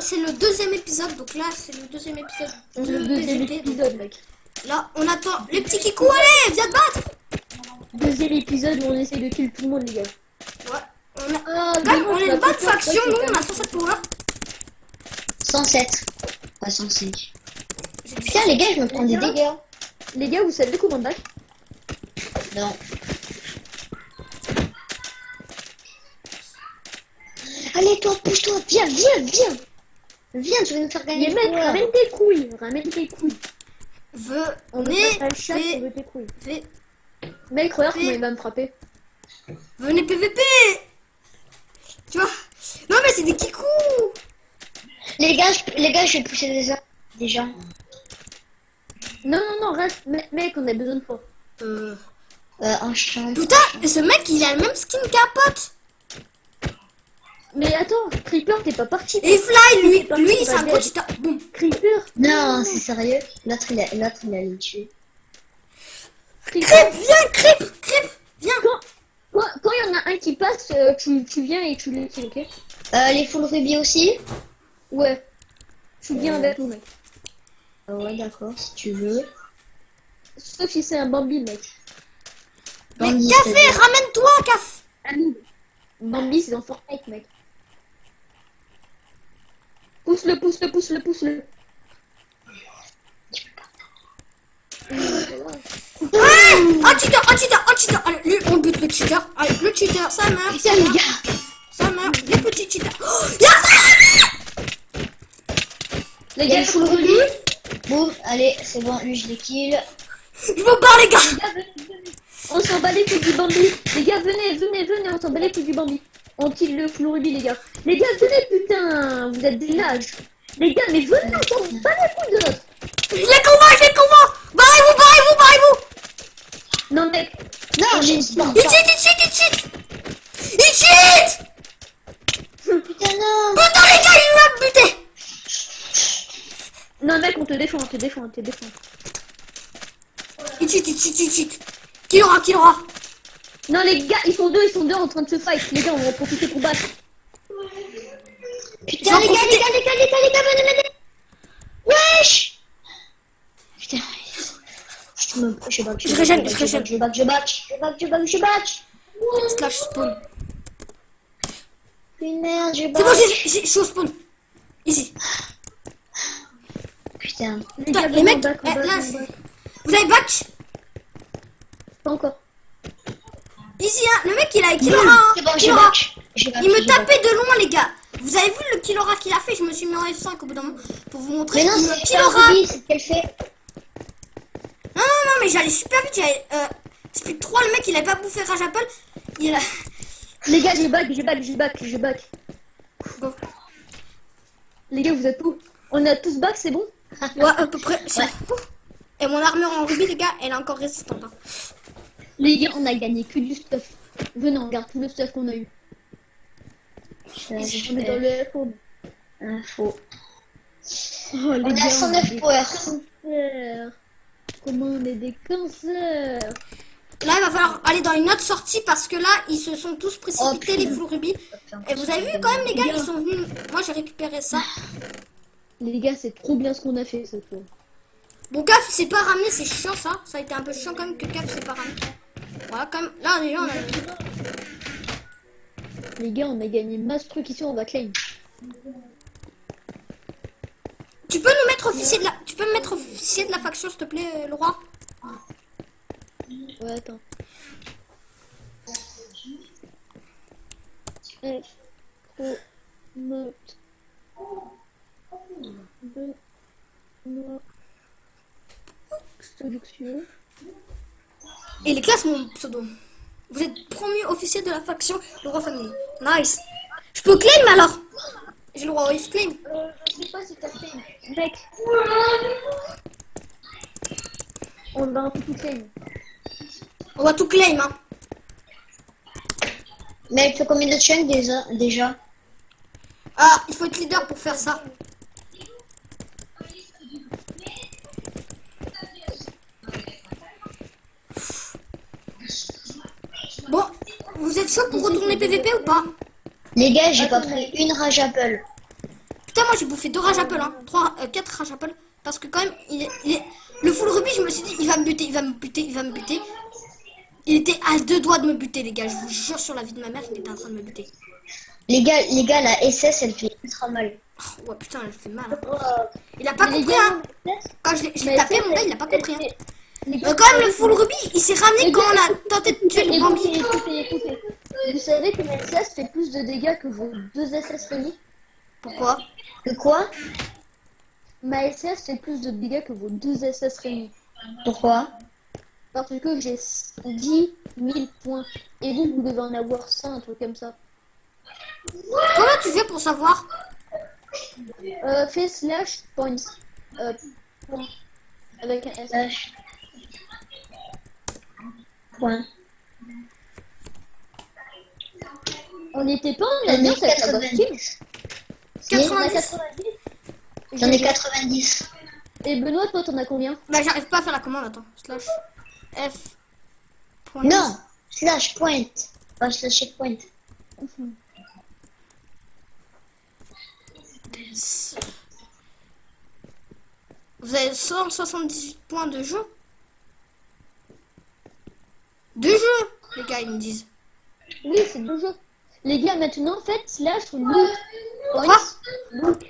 C'est le deuxième épisode, donc là c'est le deuxième épisode Le deuxième épisode, mec. Là on attend les petits kikous, allez, viens te battre. Deuxième épisode où on essaie de kill tout le monde, les gars. Ouais, on a une bonne faction, nous on a 107 power. 107. Pas 105. Putain, les gars, je me prends des dégâts. Les gars, vous savez comment back? Non. Allez, toi, pousse-toi, viens. Viens, tu vas nous faire gagner. Les mecs, ramène tes couilles. On Venez, veut pas le chat, on veut tes couilles. Mec, regarde comment il va me frapper. venez PVP. Tu vois? Non mais c'est des kikous. Les gars, je vais pousser des gens. Non, reste. Mec, on a besoin de toi. Un champ. Putain, ce mec il a le même skin qu'un pote. Mais attends, Creeper, t'es pas parti. Et Fly, lui c'est un gros cheater. Bon. Creeper. Non, c'est sérieux. L'autre, il a les tué. Crêpe, viens, viens. Quand il y en a un qui passe, tu viens et tu le kills, ok? Les full rubis aussi. Ouais. Tu viens avec nous, mec. Ouais, d'accord, si tu veux. Sauf si c'est un Bambi, mec. Mais café, ramène-toi, café. Bambi, c'est dans Fortnite, mec. Pousse-le. Un cheater. Allez, lui, on bute le cheater. Allez, le cheater, ça meurt. Putain, les gars. Ça meurt, les petits cheaters. Oh, y'a ça. Les gars, full rubis. Bon, allez, c'est bon, lui, je l'ai kill. Je me barre, les gars. On s'en bat les couilles du Bambi. Les gars, venez, on s'en bat les couilles du Bambi. On kill le full rubis, les gars. Les gars, venez, putain. Vous êtes des nages. Les gars, mais venez, on s'en bat les couilles de l'autre. Je les combats. Barrez-vous. Non, mec. Non, j'ai une Il cheat. Putain, non. Putain, les gars, il m'a buté. Non, mec, on te défend. Il cheat. Qui aura? Non, les gars, ils sont deux en train de se fight. Les gars, on va en profiter pour battre. Putain, les gars, venez m'aider. Wesh. Putain. Je back. Slash spawn. Merde, je C'est back. bon, je suis au spawn. Ici. Putain. Putain, les mecs, là, vous avez back? Pas encore. Ici, hein, le mec, il a Killora. C'est bon, j'ai back. Il me tapait de loin, les gars. Vous avez vu le Killora qu'il a fait? Je me suis mis en F5 au bout d'un moment pour vous montrer. Mais non, Il c'est me pas Killora. Ruby, c'est ce qu'elle fait. Non, mais j'allais super vite. Speed 3, le mec, il avait pas bouffé Rage Apple. Il a... Les gars, j'ai back. Bon. Les gars, vous êtes où? On a tous back, c'est bon? Ouais, à peu près. Ouais. Et mon armure en rubis, les gars, elle est encore résistante. Hein. Les gars, on a gagné que du stuff. Venez, on regarde tout le stuff qu'on a eu. On est dans le FO. Info. Oh, les On gars, a 109 power. cancers. Comment on est des cancers? Là, il va falloir aller dans une autre sortie parce que là, ils se sont tous précipités, les full rubis. Et vous avez vu quand même, les gars, ils sont venus. Moi, j'ai récupéré ça. Les gars, c'est trop bien ce qu'on a fait cette fois. Bon, Caf, il s'est pas ramené, c'est chiant ça. Ça a été un peu chiant quand même que Caf s'est pas ramené. Voilà, quand même. Là, déjà, on a. Les gars, on a gagné masse trucs ici, on va claim. Tu peux nous mettre officier de la. Tu peux me mettre officier de la faction, s'il te plaît, le roi? Ouais, attends. Note. Introduction. Et les classes, mon pseudo. Vous êtes promu officier de la faction, le roi family. Nice. Je peux claim alors? J'ai le droit au claim. Je sais pas si t'as claim. Mec. On va un peu tout claim. On va tout claim, hein. Mais il faut combien de chunks déjà? Ah, il faut être leader pour faire ça. Vous êtes chaud pour retourner PVP ou pas? Les gars, j'ai pas pris une rage apple. Putain, moi j'ai bouffé 2 rage apple, hein. 4 rage apple. Parce que quand même, le full rubis, je me suis dit, il va me buter, il va me buter, il va me buter. Il était à 2 doigts de me buter, les gars. Je vous jure sur la vie de ma mère, il était en train de me buter. Les gars, la SS, elle fait ultra mal. Oh, ouais, putain, elle fait mal. Hein. Oh, Il a pas mais les compris, gars, hein. Quand je l'ai mais tapé, ça, mon gars, il a pas compris, hein. les gars, Quand même, le full rubis, il s'est ramené les quand gars, on a tenté de tuer le Bambi. écoutez. Vous savez que ma SS fait plus de dégâts que vos 2 SS Rémi? Pourquoi? Que quoi? Ma SS fait plus de dégâts que vos 2 SS Rémi. Pourquoi? Parce que j'ai 10 000 points. Et vous devez en avoir 100, un truc comme ça. Comment tu fais pour savoir? Fais slash points. Point. Avec un S. Slash. Point. On n'était pas en J'en ai alliance avec la bonne team. 90. Si, 90. J'en ai 90. Et Benoît, toi, t'en as combien? Bah, j'arrive pas à faire la commande, attends. Slash F. Point. Non, slash point. Pas slash checkpoint. Vous avez 178 points de jeu. De jeu, les gars, ils me disent. Oui, c'est deux jeux. Les gars, maintenant, faites slash look Quoi? points. Look.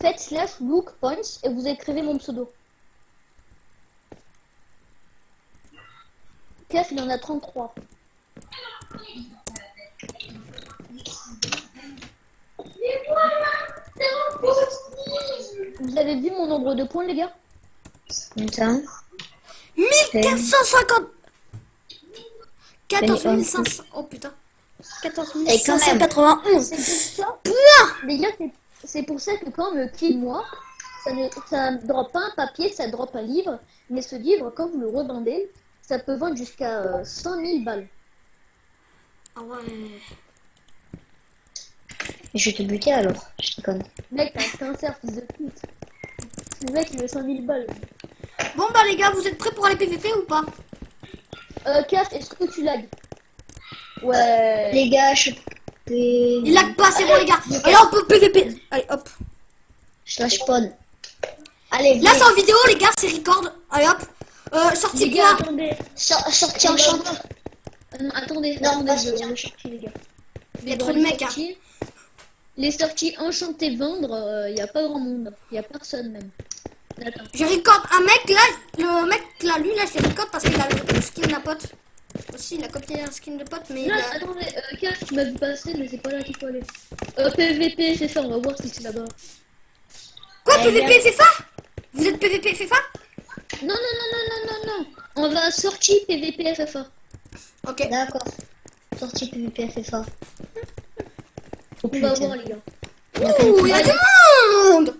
Faites slash look points et vous écrivez mon pseudo. Kef, il en a 33. Vous avez vu mon nombre de points, les gars? Putain. 1450. 14 Et 500. Oh putain. 14 Et quand même. 591. C'est pour ça, Point. les gars, c'est pour ça que quand on me kill moi, ça ne drop pas un papier, ça drop un livre. Mais ce livre, quand vous le revendez, ça peut vendre jusqu'à 100 000 balles. Ah ouais. Je vais te buter alors. Je déconne. Mec, t'as un cancer, fils de pute. Le mec, il veut 100 000 balles. Bon bah les gars, vous êtes prêts pour aller PVP ou pas? Cast, est-ce que tu lags? Ouais. Les gars, je Il lag pas, c'est bon les gars. Allez, on peut PVP. Allez, hop. slash pod. Allez, Là, venez. c'est en vidéo, les gars, c'est record. Allez, hop. Sortie Les gars, quoi? attendez. Sorti en chante. Non, attendez, Non, attendez, pas je sortir. vais chercher, les gars. Il y a trop de mecs, hein. Les sorties enchantées vendre, il n'y a pas grand monde. Il n'y a personne même. Attends. Je record un mec là, le mec là, lui là, je le record parce qu'il a le skin de la pote. Aussi, il a copié un skin de pote, mais il Non, a... attendez, Cast, tu m'as vu passer, mais c'est pas là qu'il faut aller. PVP, c'est ça, on va voir si c'est là-bas. Quoi, Allez, PVP FIFA? Vous êtes PVP FIFA? Non, non, non, non, non, non, non. On va sortir PVP FFA. Ok. D'accord. Sorti PVP FFA. On va voir, les gars. Ouh, il y a du monde.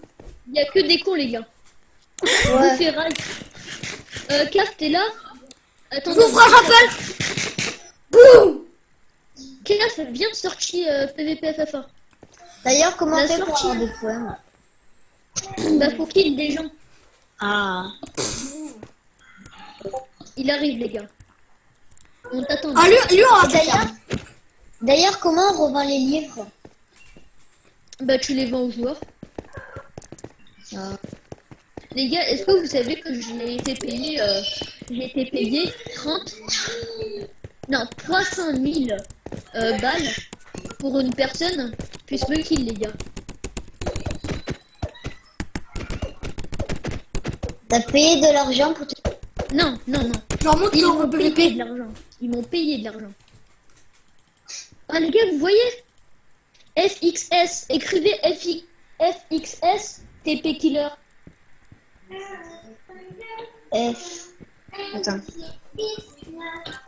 Il n'y a que des cons, les gars. Vous Ouais. faites rail. Cast, t'es là? Attends. J'ouvre un rappel. Boum. Cast vient de sortir PVP FFA. D'ailleurs, comment La on fait pour sortie. avoir des points? Bah, faut kill des gens. Ah. Il arrive, les gars. On t'attend. Ah, lui on va se D'ailleurs, faire. d'ailleurs, comment on revend les livres? Bah, tu les vends aux joueurs. Ah. Les gars, est-ce que vous savez que j'ai été payé 30... Non, 300 000 balles pour une personne puisse me kill, les gars. T'as payé de l'argent pour te... Non, non, non. Je leur montre Ils qu'on m'ont veut payé de PVP. l'argent. Ils m'ont payé de l'argent. Ah, les gars, vous voyez? FXS. Écrivez FXS TP Killer. F... Attends.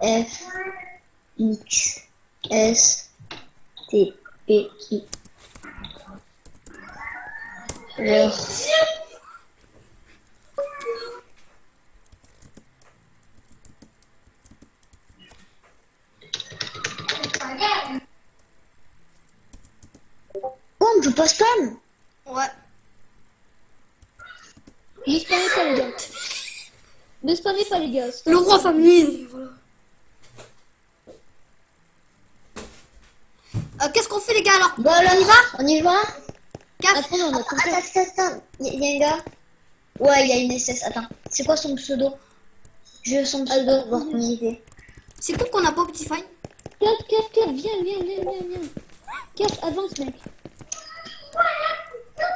F... X... S... T... P... I... Alors... Bon, je passe pas. Ouais. Ne spammez pas, les gars. Ne spammez pas, les gars. Stop. Le roi famille. Voilà. qu'on fait les gars alors? Bon alors, On y va? on y va? Caf. Attends, on a tout le temps. Attends. Y a un gars? Ouais, il y a une SS. Attends. C'est quoi son pseudo? Je veux son pseudo, voir comment il était. C'est cool qu'on a pas petit fine. Caf, viens. Caf, avance, mec.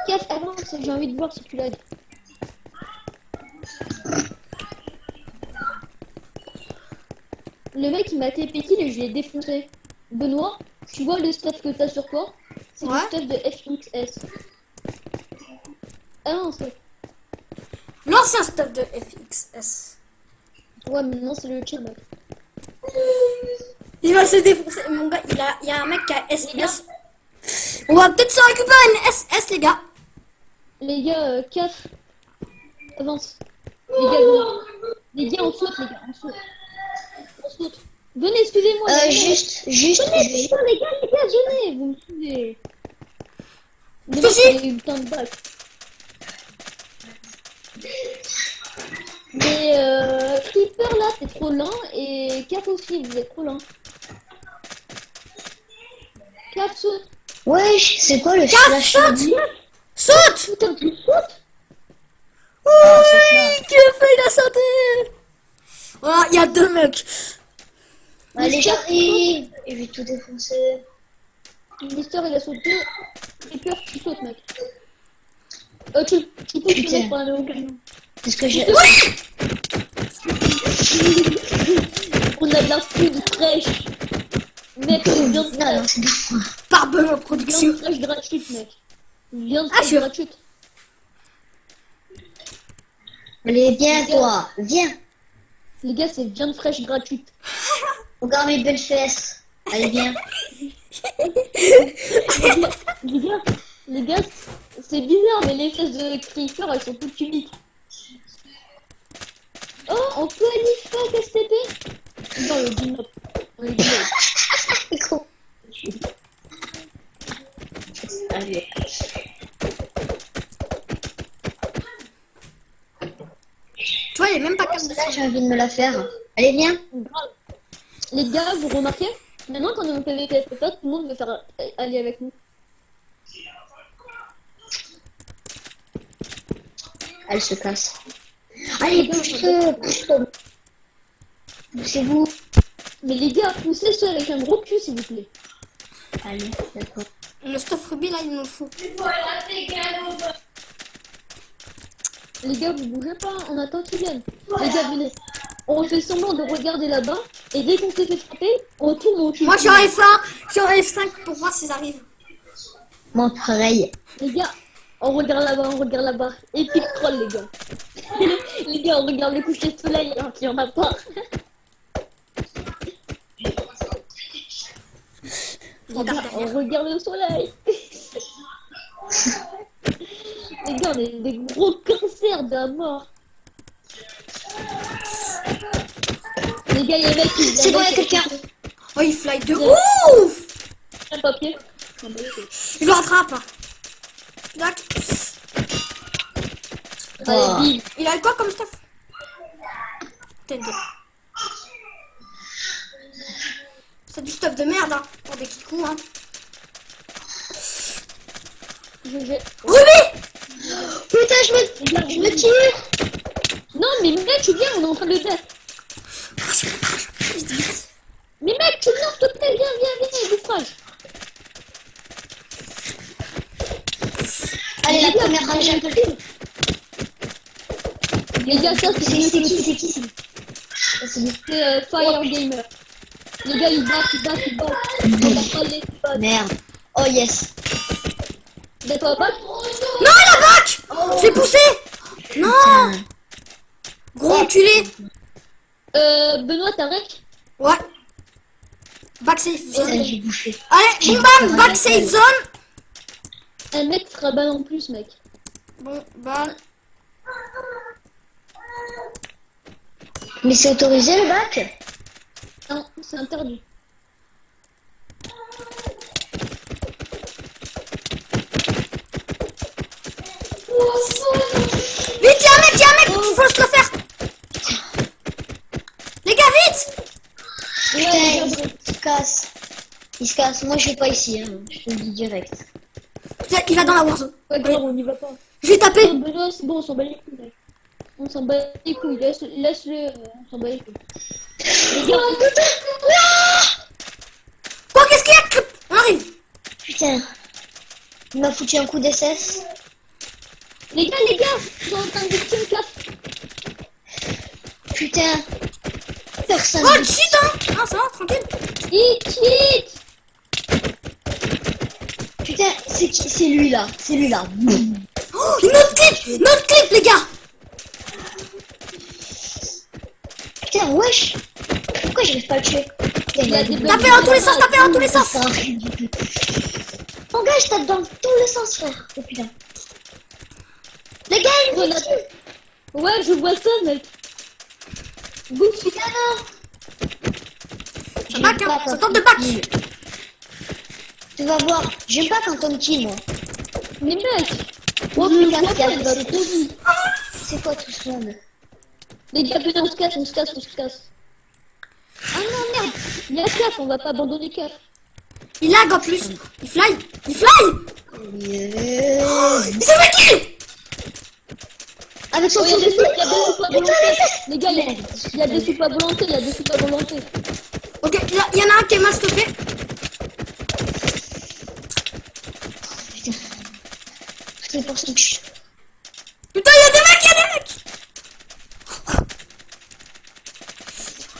Caf, avance, j'ai envie de voir si tu l'as. Le mec, il m'a TP kill et je l'ai défoncé. Benoît, tu vois le stuff que t'as sur toi? C'est Ouais. le stuff de FXS. Avance, mec. L'ancien stuff de FXS. Ouais, maintenant c'est le chien, mec. Il va se défoncer. Mon gars, il y a un mec qui a SS. On va peut-être se récupérer une SS, les gars. Les gars, Caf, avance. Les gars, on saute, les gars, on saute. Venez, excusez-moi. les gars. Juste. Venez, putain, les gars, venez, vous me suivez. Le Je mec, suis- il a eu le temps de back. Mais Creeper là, c'est trop lent et Cap aussi, vous êtes trop lent. Cap saute. Wesh, c'est quoi le Caf, flash saute. mobile? Saute. Putain, tu sautes. Oui, qui a fait la santé. Voilà, il y a 2 mecs. Allez, j'arrive. Et je vais tout défoncer. Mister, il a sauté. Creeper, tu sautes, mec. Tu peux Putain. sauter pour aller au camion. C'est ce que j'ai. On a de la food fraîche. Mec, viande Non, fraîche. non, c'est des fois. Par Benoît Production. Viande fraîche gratuite, mec. Viande Ah, fraîche je- gratuite. Allez, viens, toi. Viens. Les gars, c'est viande fraîche gratuite. Regarde mes belles fesses. Allez, viens. Les gars, c'est bizarre, mais les fesses de Creeper, elles sont toutes uniques. Oh, on peut aller faire STP? Non, le binôme. Le binôme. Allez. Tu vois, il est même pas capable de Là, j'ai envie de me la faire. Allez, viens. Grave. Les gars, vous remarquez? Maintenant, quand on est en PVP, tout le monde veut faire aller avec nous. Elle se casse. Allez, pousse-le. Poussez-vous. Mais les gars, poussez ceux avec un gros cul, s'il vous plaît. Allez, d'accord. Le stuff rubis là, il nous le faut. Les gars, vous bougez pas, on attend qu'ils viennent. Les gars, venez. On fait semblant de regarder là-bas, et dès qu'on s'est fait frapper, on tourne au cul. Moi, je suis en F1. Je suis en F5 pour voir s'ils arrivent. Moi, pareil. Les gars, on regarde là-bas. Epic troll, les gars. Les gars, on regarde le coucher de soleil, alors qu'il y en a pas. Les gars, on regarde le soleil. Les gars, on est des gros cancers de la mort. Les gars, il y a un mec qui... C'est bon, il y a quelqu'un. Oh, il fly de ouf. Un papier. Il le rattrape. D'accord. Oh. Allez, bim. Il a quoi comme stuff? TNT. C'est du stuff de merde, hein. Pour des kikous, hein. Ruby! Putain, je me tire. Non, mais mec, tu viens, on est en train de le faire. Mais mec, tu viens, s'il te plaît, viens, bouffage. Allez, la première rage un peu. Les gars, ça, C'est qui c'est Fire Gamer. Les gars, ils battent. On va pas les battre. Merde. Oh yes. D'accord, pas. Non, la bac! J'ai poussé! Non! Gros enculé! Benoît, t'arrêtes? Ouais. Back safe zone. Putain, j'ai bouffé. Allez, boum bam, back safe zone. Un mec sera balle en plus, mec. Bon, balle. Mais c'est autorisé le bac? Non, c'est interdit. Vite, y'a un mec, il faut se le faire. Les gars, vite! Ouais, Putain, il se casse. Il se casse. Moi, je vais pas ici. Hein. Je te le dis direct. Putain, il va dans la warzone. Ouais, grave, on y va pas. Je vais taper. Non, Benoît, c'est bon, on s'en bat les couilles. Mec. On s'en bat les couilles. Laisse-le. On s'en bat les couilles. Les gars, Quoi, qu'est-ce qu'il y a? On arrive. Putain. Il m'a foutu un coup d'SS. les gars, ils sont en train de buter une caf. Putain. Personne. Oh, cheat, hein. Ah, ça va, tranquille. Hit. Putain, c'est qui? C'est lui là. C'est lui là. Oh, notre clip, les gars. Putain, wesh. Pourquoi j'arrive pas à le tuer? Il y a des Tapez dans tous les sens, tapez dans tous les sens. Mon gars, je tape dans tous les sens, frère. Oh putain. Les gars, il me tue. Ouais, je vois ça, mec. Bouffe. Putain, non. Ça back, hein. Ça tente de back. Tu vas voir. J'aime pas quand on me kill, moi. Mais mec. Oh je putain, vois pas, il va c'est trop vite. c'est quoi tout ce monde? Les gars, putain, on se casse. Ah non, merde. Il y a CAF, on va pas abandonner CAF. Il lag en plus. Il fly. Il s'est fait kill. Avec son Oh, il y a fils des de soupes à volonté. Les gars, Merde. il y a des soupes à volonté, Ok, il y en a un qui est mal stoppé. Putain. C'est pour ça que je... Putain, il y a des mecs.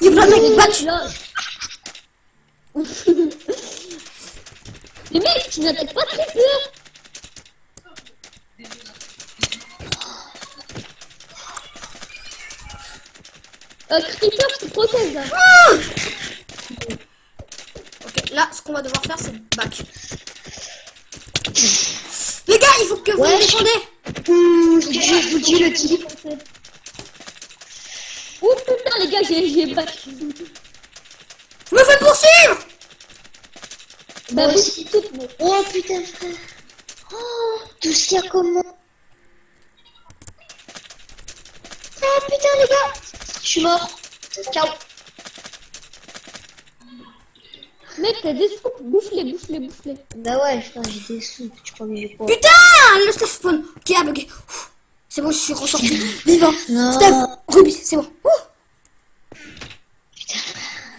Il y a plein de mecs batch. Là. Les mecs, tu n'attaques pas très peur. Creeper, je te protège là. Ok, là, ce qu'on va devoir faire, c'est back. Les gars, il faut que vous Ouais, me défendez. Je vous dis le kill. Oh putain, les gars, j'ai back. Je me fais poursuivre. Bah, Moi vous aussi. aussi, mais... Oh putain, frère. Oh, tout ce qu'il y a comme moi. Oh putain, les gars. Je suis mort. Ciao. Mec, t'as des soupes, bouffe-les. Bah ouais, frère, j'ai des sous. Tu crois que j'ai pas? Putain, le Steph spawn. Qui a bugué. Ouf. C'est bon, je suis ressorti. Vivant. Non. Steph, Ruby, c'est bon. Ouh.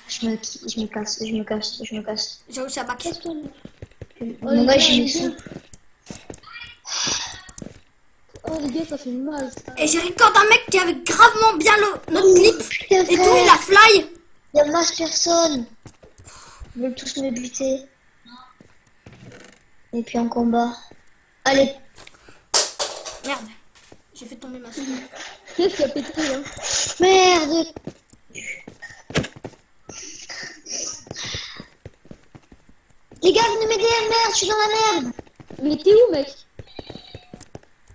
Je me casse. J'ai réussi à back. Casse-toi, mec. Mon gars, j'ai mis sous. Oh les gars, ça fait mal ça. Et j'ai record un mec qui avait gravement bien notre clip. Putain, Et tout, frère. il a fly. Il y a masse personnes. Ils veulent tous me buter. Et puis en combat. Allez. Merde. J'ai fait tomber ma souris. Qu'est-ce qui a pété hein? Merde. Les gars, venez m'aider. Merde, je suis dans la merde. Mais t'es où mec?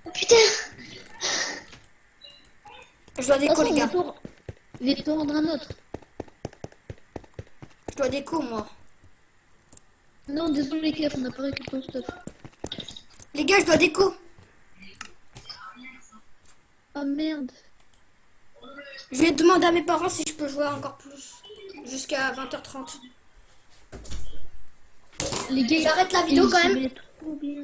Oh, putain. Je dois De toute déco, façon, les gars. je vais te rendre un autre. Je dois déco, moi. Non, désolé Kev, on n'a pas récupéré ton stuff. Les gars, je dois déco. Ah merde. Je vais demander à mes parents si je peux jouer encore plus. Jusqu'à 20h30. Les gars, J'arrête la vidéo ils quand se même. mettent trop bien.